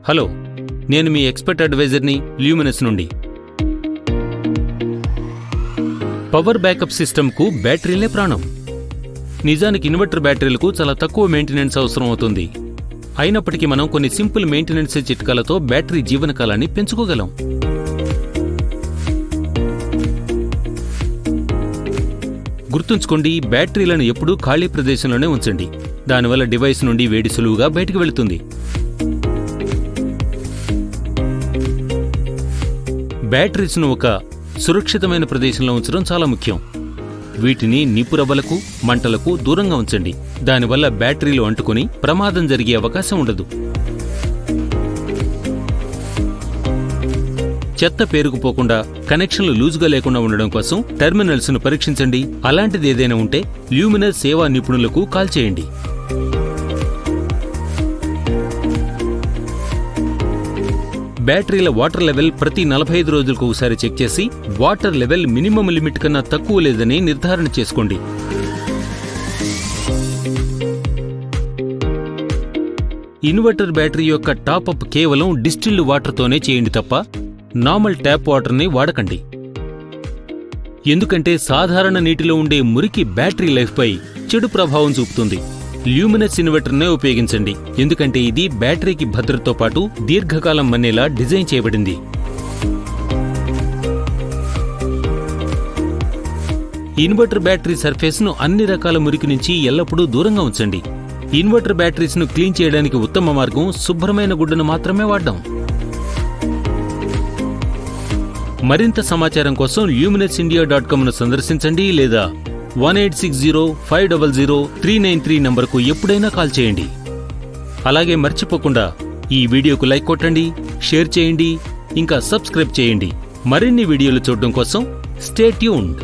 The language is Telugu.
హలో, నేను మీ ఎక్స్పర్ట్ అడ్వైజర్ని ల్యూమినస్ నుండి. పవర్ బ్యాకప్ సిస్టమ్కు బ్యాటరీలే ప్రాణం. నిజానికి ఇన్వర్టర్ బ్యాటరీలకు చాలా తక్కువ మెయింటెనెన్స్ అవసరం అవుతుంది. అయినప్పటికీ మనం కొన్ని సింపుల్ మెయింటెనెన్స్ చిట్కాలతో బ్యాటరీ జీవనకాలాన్ని పెంచుకోగలం. గుర్తుంచుకోండి, బ్యాటరీలను ఎప్పుడూ ఖాళీ ప్రదేశంలోనే ఉంచండి. దానివల్ల డివైస్ నుండి వేడి సులువుగా బయటకు వెళుతుంది. బ్యాటరీస్ను ఒక సురక్షితమైన ప్రదేశంలో ఉంచడం చాలా ముఖ్యం. వీటిని నిప్పురవ్వలకు, మంటలకు దూరంగా ఉంచండి. దానివల్ల బ్యాటరీలు అంటుకుని ప్రమాదం జరిగే అవకాశం ఉండదు. చెత్త పేరుకుపోకుండా, కనెక్షన్లు లూజుగా లేకుండా ఉండడం కోసం టెర్మినల్స్ ను పరీక్షించండి. అలాంటిది ఏదైనా ఉంటే ల్యూమినస్ సేవా నిపుణులకు కాల్ చేయండి. బ్యాటరీల వాటర్ లెవెల్ ప్రతి 45 రోజులకు ఒకసారి చెక్ చేసి వాటర్ లెవెల్ మినిమం లిమిట్ కన్నా తక్కువ లేదని నిర్ధారణ చేసుకోండి. ఇన్వర్టర్ బ్యాటరీ యొక్క టాపప్ కేవలం డిస్టిల్డ్ వాటర్తోనే చేయండి తప్ప నార్మల్ ట్యాప్ వాటర్ని వాడకండి. ఎందుకంటే సాధారణ నీటిలో ఉండే మురికి బ్యాటరీ లైఫ్పై చెడు ప్రభావం చూపుతుంది. ల్యూమినస్ ఇన్వర్టర్నే ఉపయోగించండి, ఎందుకంటే ఇది బ్యాటరీకి భద్రతతో పాటు దీర్ఘకాలం మన్నేలా డిజైన్ చేయబడింది. ఇన్వర్టర్ బ్యాటరీ సర్ఫేస్ను అన్ని రకాల మురికి నుంచి ఎల్లప్పుడూ దూరంగా ఉంచండి. ఇన్వర్టర్ బ్యాటరీస్ను క్లీన్ చేయడానికి ఉత్తమ మార్గం శుభ్రమైన గుడ్డను మాత్రమే వాడడం. మరింత సమాచారం కోసం luminusindia.com సందర్శించండి లేదా 1860-500-393 నంబర్కు ఎప్పుడైనా కాల్ చేయండి. అలాగే మర్చిపోకుండా ఈ వీడియోకు లైక్ కొట్టండి, షేర్ చేయండి, ఇంకా సబ్స్క్రైబ్ చేయండి. మరిన్ని వీడియోలు చూడడం కోసం స్టే ట్యూన్డ్.